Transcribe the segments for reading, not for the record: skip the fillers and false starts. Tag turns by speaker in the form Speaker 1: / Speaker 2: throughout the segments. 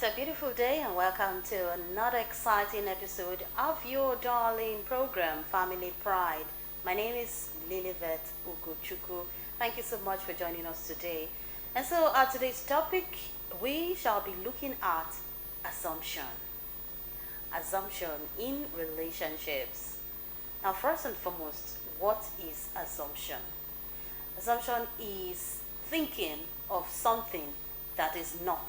Speaker 1: It's a beautiful day and welcome to another exciting episode of your darling program, Family Pride. My name is Lilibet Ugochukwu. Thank you so much for joining us today. And so, today's topic, we shall be looking at assumption. Assumption in relationships. Now, first and foremost, what is assumption? Assumption is thinking of something that is not.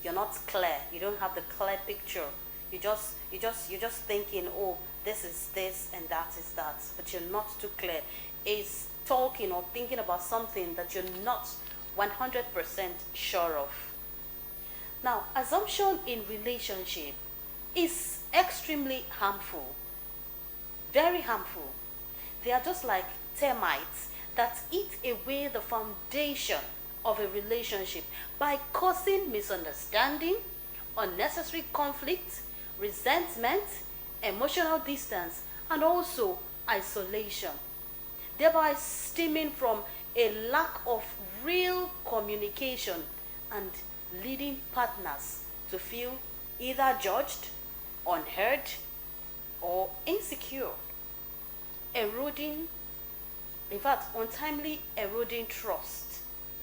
Speaker 1: You're not clear. You don't have the clear picture. You're just thinking, oh, this is this and that is that, but you're not too clear. Is talking or thinking about something that you're not 100% sure of. Now, assumption in relationship is extremely harmful, very harmful. They are just like termites that eat away the foundation of a relationship by causing misunderstanding, unnecessary conflict, resentment, emotional distance, and also isolation, thereby stemming from a lack of real communication and leading partners to feel either judged, unheard, or insecure, eroding, in fact, untimely eroding trust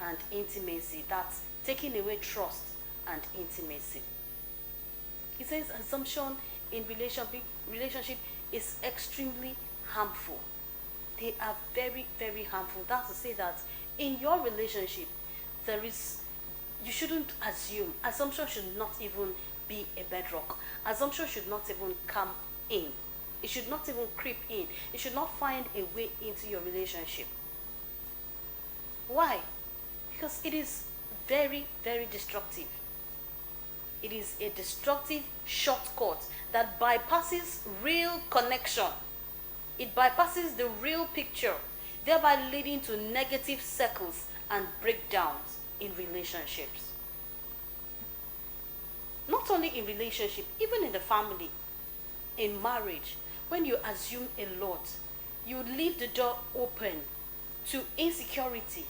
Speaker 1: and intimacy. That's taking away trust and intimacy. It says assumption in relationship is extremely harmful. They are very, very harmful. That's to say that in your relationship, there is you shouldn't assume. Assumption should not even be a bedrock. Assumption should not even come in. It should not even creep in. It should not find a way into your relationship. Why? Because it is very, very destructive. It is a destructive shortcut that bypasses real connection. It bypasses the real picture, thereby leading to negative circles and breakdowns in relationships. Not only in relationship, even in the family, in marriage, when you assume a lot, you leave the door open to insecurity.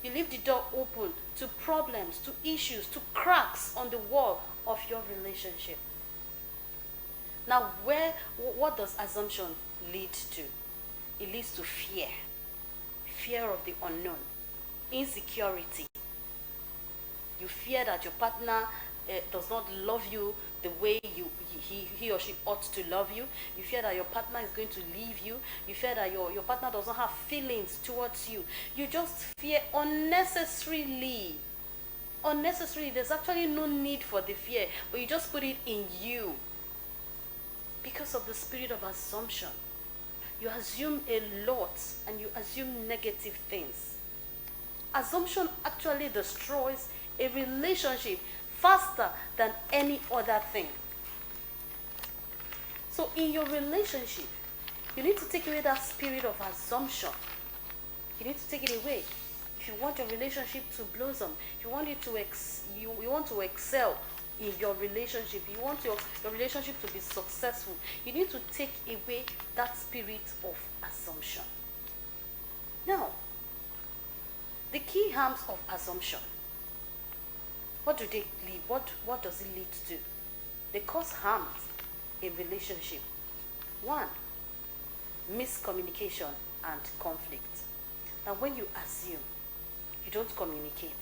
Speaker 1: You leave the door open to problems, to issues, to cracks on the wall of your relationship. Now, what does assumption lead to? It leads to fear, fear of the unknown, insecurity. You fear that your partner does not love you the way he or she ought to love you. You fear that your partner is going to leave you. You fear that your partner does not have feelings towards you. You just fear unnecessarily. Unnecessarily, there's actually no need for the fear, but you just put it in you because of the spirit of assumption. You assume a lot and you assume negative things. Assumption actually destroys a relationship faster than any other thing. So in your relationship, you need to take away that spirit of assumption. You need to take it away. If you want your relationship to blossom, you want it to you want to excel in your relationship, you want your relationship to be successful, you need to take away that spirit of assumption. Now, the key harms of assumption. What do they lead? What does it lead to? They cause harms in relationship. One, miscommunication and conflict. Now, when you assume, you don't communicate.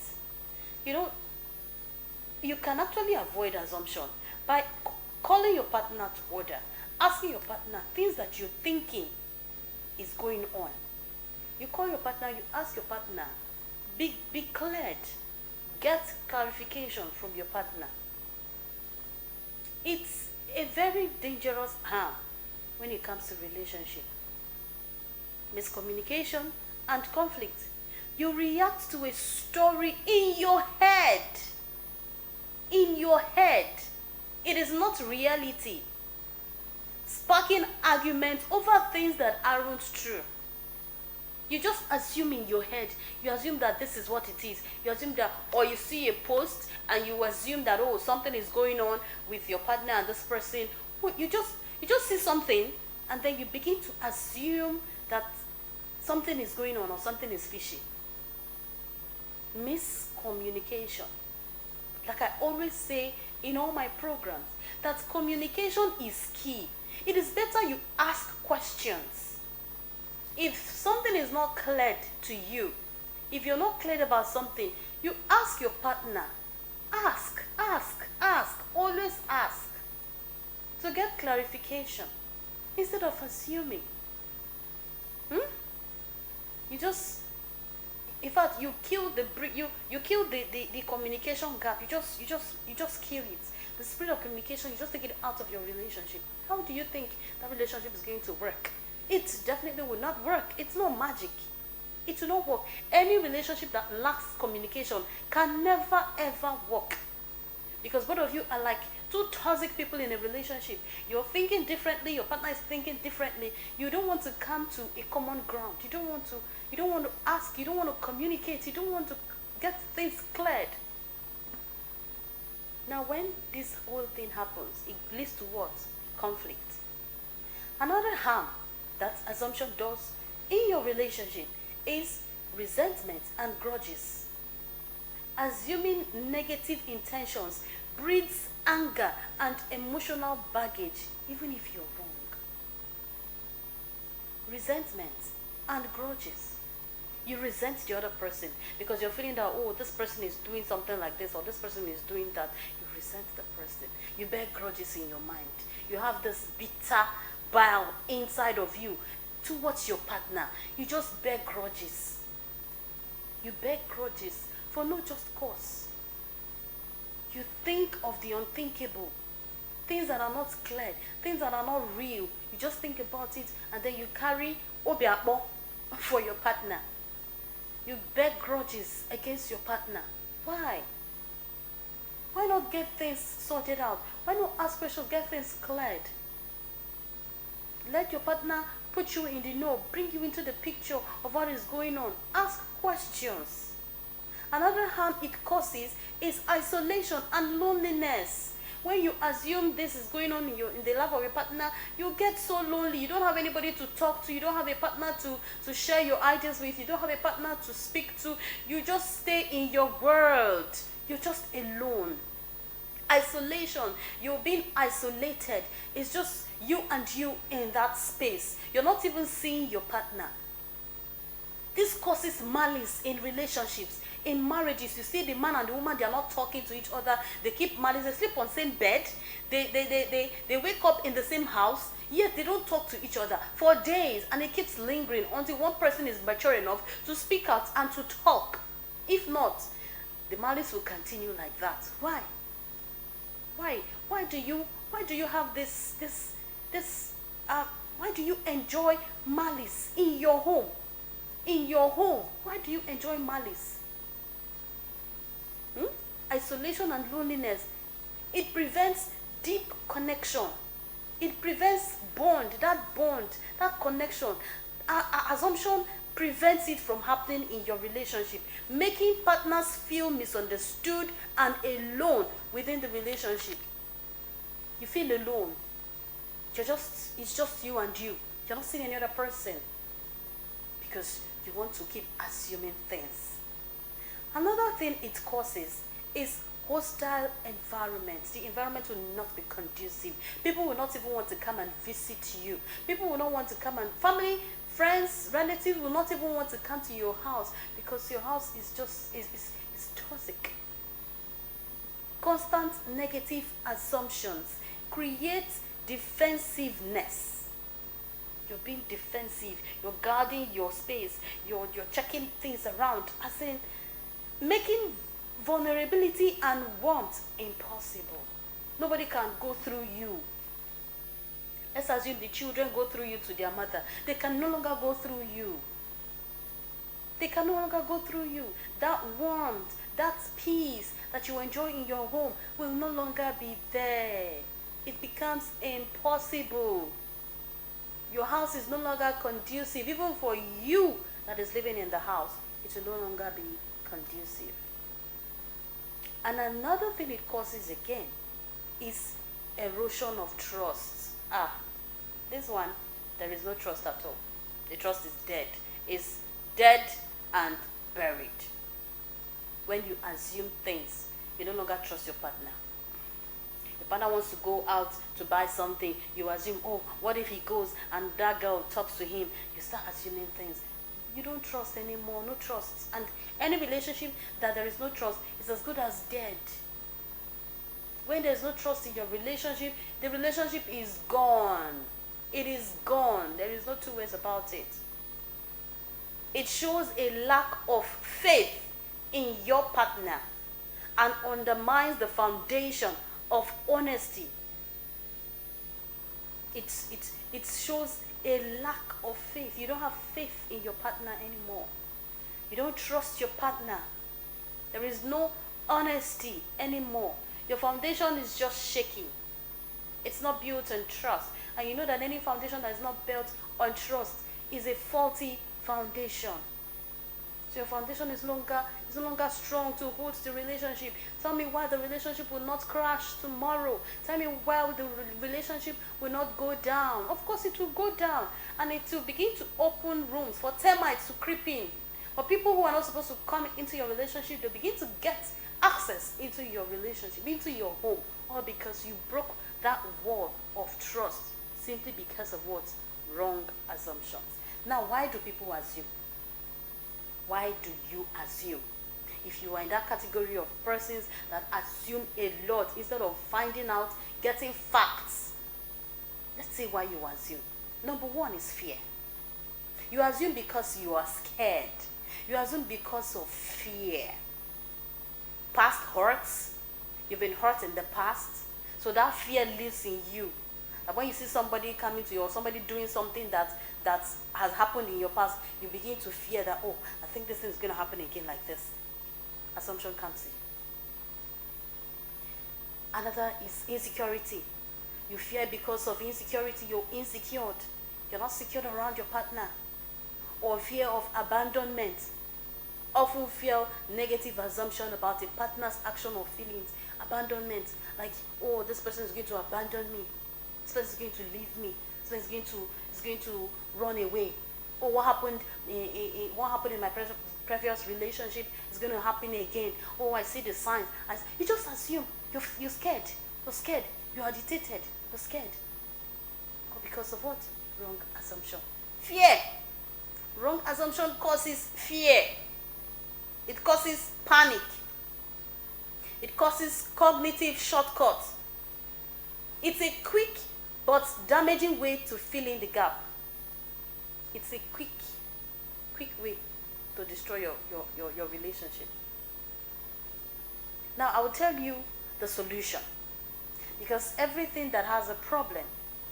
Speaker 1: You can actually avoid assumption by calling your partner to order, asking your partner things that you're thinking is going on. You call your partner, you ask your partner, be cleared. Get clarification from your partner. It's a very dangerous harm when it comes to relationship. Miscommunication and conflict. You react to a story in your head. In your head. It is not reality. Sparking arguments over things that aren't true. You just assume in your head, you assume that this is what it is. You assume that, or you see a post and you assume that, oh, something is going on with your partner and this person. You just see something and then you begin to assume that something is going on or something is fishy. Miscommunication. Like I always say, in all my programs that communication is key. It is better you ask questions. If something is not clear to you, if you're not clear about something, you ask your partner. Ask, ask, ask. Always ask to get clarification instead of assuming. You just, in fact, you kill you kill the communication gap. You just kill it. The spirit of communication, you just take it out of your relationship. How do you think that relationship is going to work? It definitely will not work. It's not magic. It will not work. Any relationship that lacks communication can never ever work. Because both of you are like two toxic people in a relationship. You're thinking differently, your partner is thinking differently. You don't want to come to a common ground. You don't want to ask, you don't want to communicate, you don't want to get things cleared. Now when this whole thing happens, it leads to what? Conflict. Another harm that assumption does in your relationship is resentment and grudges. Assuming negative intentions breeds anger and emotional baggage, even if you're wrong. Resentment and grudges. You resent the other person because you're feeling that, oh, this person is doing something like this or this person is doing that. You resent the person. You bear grudges in your mind. You have this bitter bile inside of you towards your partner. You just bear grudges. You bear grudges for no just cause. You think of the unthinkable, things that are not clear, things that are not real. You just think about it and then you carry obiakpo for your partner. You bear grudges against your partner. Why? Why not get things sorted out? Why not ask questions, get things cleared? Let your partner put you in the know, bring you into the picture of what is going on. Ask questions. Another harm it causes is isolation and loneliness. When you assume this is going on in the life of your partner, you get so lonely. You don't have anybody to talk to. You don't have a partner to share your ideas with. You don't have a partner to speak to. You just stay in your world. You're just alone. Isolation. You're being isolated. It's just you and you in that space. You're not even seeing your partner. This causes malice in relationships. In marriages, you see the man and the woman, they are not talking to each other. They keep malice. They sleep on the same bed. They wake up in the same house. Yet they don't talk to each other for days. And it keeps lingering until one person is mature enough to speak out and to talk. If not, the malice will continue like that. Why? Why do you have this why do you enjoy malice in your home? In your home, why do you enjoy malice? Isolation and loneliness. It prevents deep connection. It prevents that connection. Assumption prevents it from happening in your relationship, making partners feel misunderstood and alone within the relationship. You feel alone. It's just you and you. You're not seeing any other person because you want to keep assuming things. Another thing it causes is hostile environments. The environment will not be conducive. People will not even want to come and visit you. People will not want to come and family, friends, relatives will not even want to come to your house because your house is just is toxic. Constant negative assumptions create defensiveness. You're being defensive. You're guarding your space. You're checking things around, as in making vulnerability and warmth impossible. Nobody can go through you. Let's assume the children go through you to their mother. They can no longer go through you. They can no longer go through you. That warmth, that peace that you enjoy in your home will no longer be there. It becomes impossible. Your house is no longer conducive. Even for you that is living in the house, it will no longer be conducive. And another thing it causes again is erosion of trust. This one, there is no trust at all. The trust is dead. It's dead and buried. When you assume things, you no longer trust your partner. partner wants to go out to buy something, you assume, oh, what if he goes and that girl talks to him? You start assuming things. You don't trust anymore, no trust. And any relationship that there is no trust is as good as dead. When there's no trust in your relationship, the relationship is gone. It is gone. There is no two ways about it. It shows a lack of faith in your partner and undermines the foundation of honesty. It shows a lack of faith. You don't have faith in your partner anymore. You don't trust your partner. There is no honesty anymore. Your foundation is just shaking. It's not built on trust. And you know that any foundation that is not built on trust is a faulty foundation. So your foundation is no longer strong to hold the relationship. Tell me why the relationship will not crash tomorrow. Tell me why the relationship will not go down. Of course it will go down. And it will begin to open rooms for termites to creep in. For people who are not supposed to come into your relationship, they begin to get access into your relationship, into your home. All because you broke that wall of trust simply because of what? Wrong assumptions. Now, why do people assume? Why do you assume? If you are in that category of persons that assume a lot instead of finding out, getting facts, let's see why you assume. Number one is fear. You assume because you are scared. You assume because of fear. Past hurts. You've been hurt in the past. So that fear lives in you. And when you see somebody coming to you or somebody doing something that has happened in your past, you begin to fear that, oh, I think this thing is going to happen again like this. Assumption comes in. Another is insecurity. You fear because of insecurity. You're insecure. You're not secure around your partner. Or fear of abandonment. Often feel negative assumption about a partner's action or feelings. Abandonment. Like, oh, this person is going to abandon me. This person is going to leave me. This person is going to run away. Oh, what happened in my previous relationship is going to happen again. Oh, I see the signs. You just assume. You're scared. You're scared. You're agitated. You're scared. Or because of what? Wrong assumption. Fear. Wrong assumption causes fear. It causes panic. It causes cognitive shortcuts. It's a quick but damaging way to fill in the gap. It's a quick way to destroy your relationship. Now, I will tell you the solution. Because everything that has a problem,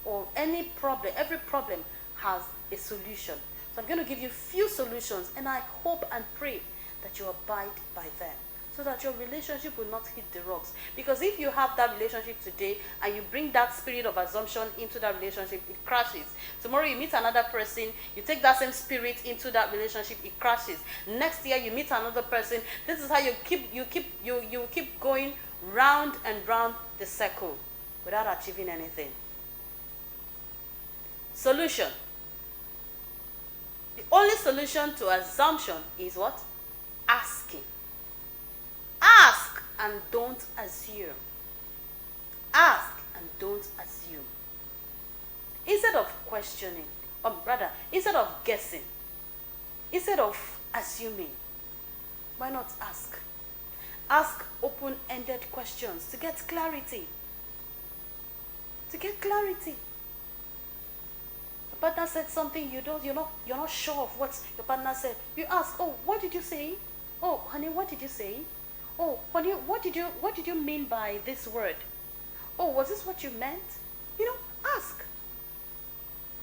Speaker 1: or any problem, every problem has a solution. So I'm going to give you few solutions, and I hope and pray that you abide by them, so that your relationship will not hit the rocks. Because if you have that relationship today and you bring that spirit of assumption into that relationship, it crashes. Tomorrow you meet another person, you take that same spirit into that relationship, it crashes. Next year you meet another person. This is how you keep going round and round the circle without achieving anything. Solution. The only solution to assumption is what? Asking. Ask and don't assume. Ask and don't assume. Instead of questioning, or rather, instead of guessing, instead of assuming, why not ask? Ask open-ended questions to get clarity. To get clarity. The partner said something you're not sure of what your partner said. You ask, oh, what did you say? Oh, honey, what did you say? Oh, honey, what did you mean by this word? Oh, was this what you meant? Ask.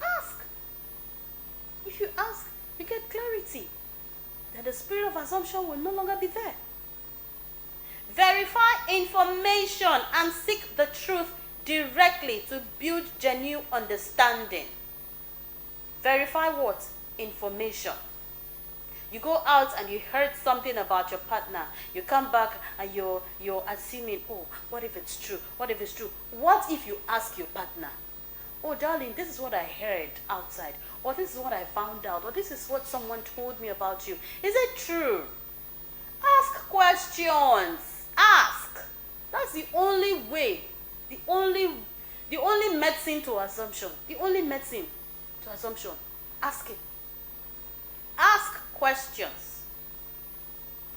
Speaker 1: Ask. If you ask, you get clarity. Then the spirit of assumption will no longer be there. Verify information and seek the truth directly to build genuine understanding. Verify what? Information. You go out and you heard something about your partner. You come back and you're assuming, oh, what if it's true? What if it's true? What if you ask your partner, oh, darling, this is what I heard outside, or this is what I found out, or this is what someone told me about you. Is it true? Ask questions. Ask. That's the only way The only medicine to assumption. The only medicine to assumption. Ask it. Ask questions.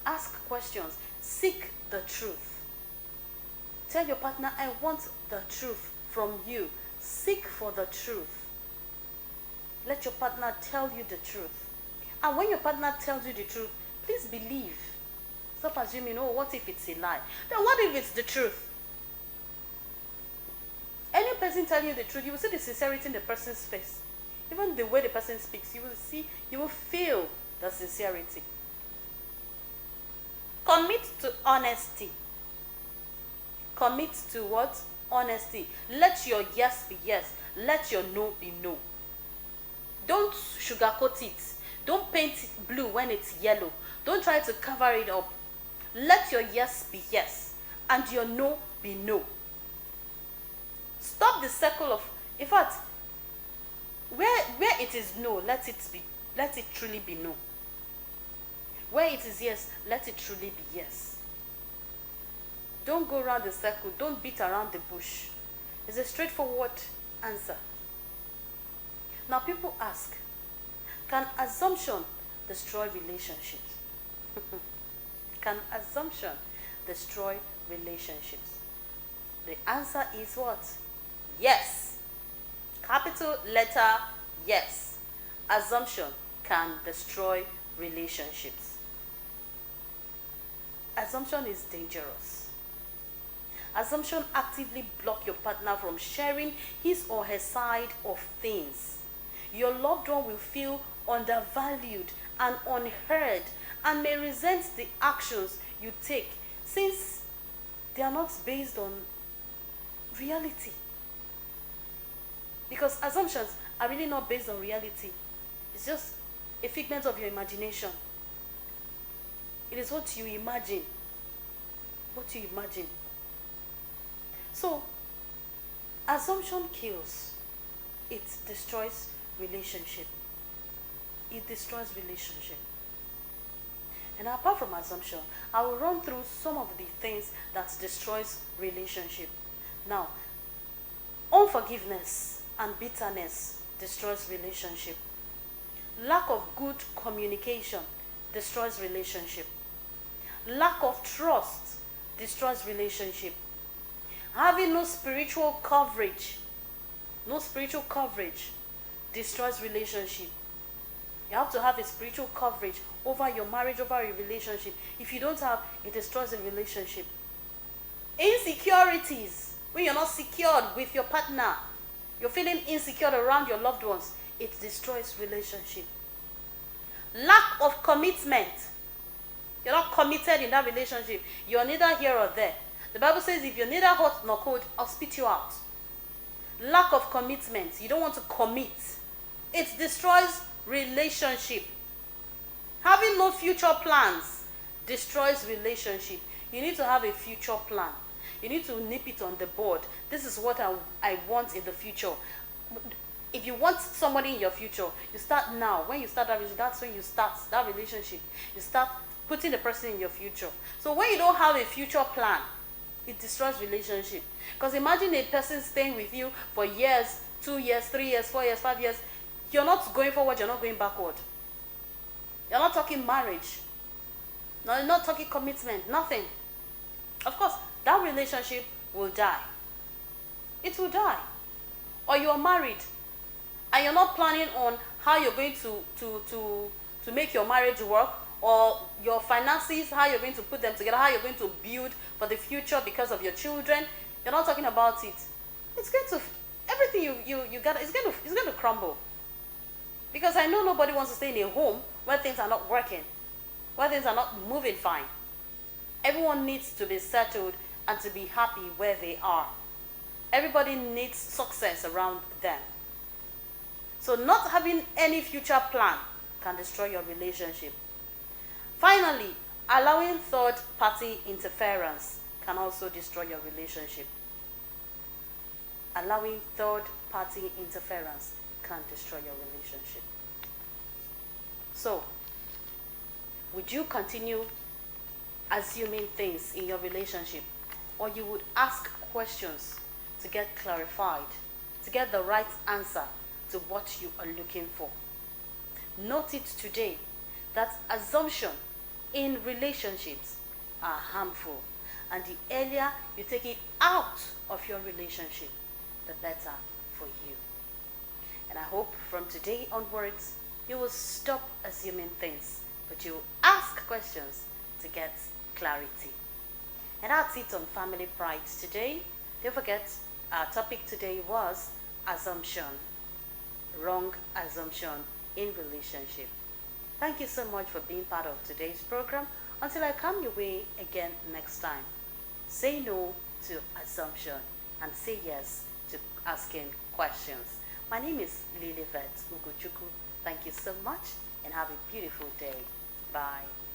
Speaker 1: Ask questions. Seek the truth. Tell your partner, I want the truth from you. Seek for the truth. Let your partner tell you the truth. And when your partner tells you the truth, please believe. Stop assuming, oh, what if it's a lie? Then what if it's the truth? Any person telling you the truth, you will see the sincerity in the person's face. Even the way the person speaks, you will feel the sincerity. Commit to honesty. Commit to what? Honesty. Let your yes be yes. Let your no be no. Don't sugarcoat it. Don't paint it blue when it's yellow. Don't try to cover it up. Let your yes be yes and your no be no. Stop the circle of, in fact, where it is no, let it truly be no. Where it is yes, let it truly be yes. Don't go around the circle. Don't beat around the bush. It's a straightforward answer. Now people ask, can assumption destroy relationships? Can assumption destroy relationships? The answer is what? Yes. Capital letter yes. Assumption can destroy relationships. Assumption is dangerous. Assumption actively blocks your partner from sharing his or her side of things. Your loved one will feel undervalued and unheard and may resent the actions you take since they are not based on reality. Because assumptions are really not based on reality. It's just a figment of your imagination. It is what you imagine. What you imagine. So, assumption kills. It destroys relationship. It destroys relationship. And apart from assumption, I will run through some of the things that destroys relationship. Now, unforgiveness and bitterness destroys relationship. Lack of good communication destroys relationship. Lack of trust destroys relationship. Having no spiritual coverage destroys relationship. You have to have a spiritual coverage over your marriage, over your relationship. If you don't have, it destroys the relationship. Insecurities, when you're not secured with your partner, you're feeling insecure around your loved ones, it destroys relationship. Lack of commitment. You're not committed in that relationship. You're neither here or there. The Bible says if you're neither hot nor cold, I'll spit you out. Lack of commitment. You don't want to commit. It destroys relationship. Having no future plans destroys relationship. You need to have a future plan. You need to nip it on the board. This is what I want in the future. If you want somebody in your future, you start now. When you start that relationship, that's when you start that relationship. You start putting the person in your future. So when you don't have a future plan, it destroys relationship. Because imagine a person staying with you for years, 2 years, 3 years, 4 years, 5 years. You're not going forward, you're not going backward. You're not talking marriage. No, you're not talking commitment, nothing. Of course, that relationship will die. It will die. Or you're married and you're not planning on how you're going to make your marriage work, or your finances, how you're going to put them together, how you're going to build for the future because of your children. You're not talking about it. It's going to, everything you got, it's going to crumble. Because I know nobody wants to stay in a home where things are not working, where things are not moving fine. Everyone needs to be settled and to be happy where they are. Everybody needs success around them. So not having any future plan can destroy your relationship. Finally, allowing third-party interference can also destroy your relationship. Allowing third-party interference can destroy your relationship. So, would you continue assuming things in your relationship, or you would ask questions to get clarified, to get the right answer to what you are looking for. Note it today that assumption in relationships are harmful, and the earlier you take it out of your relationship, the better for you. And I hope from today onwards, you will stop assuming things, but you will ask questions to get clarity. And that's it on Family Pride today. Don't forget, our topic today was assumption, wrong assumption in relationship. Thank you so much for being part of today's program. Until I come your way again next time, say no to assumption and say yes to asking questions. My name is Lilibet Ugochukwu. Thank you so much and have a beautiful day. Bye.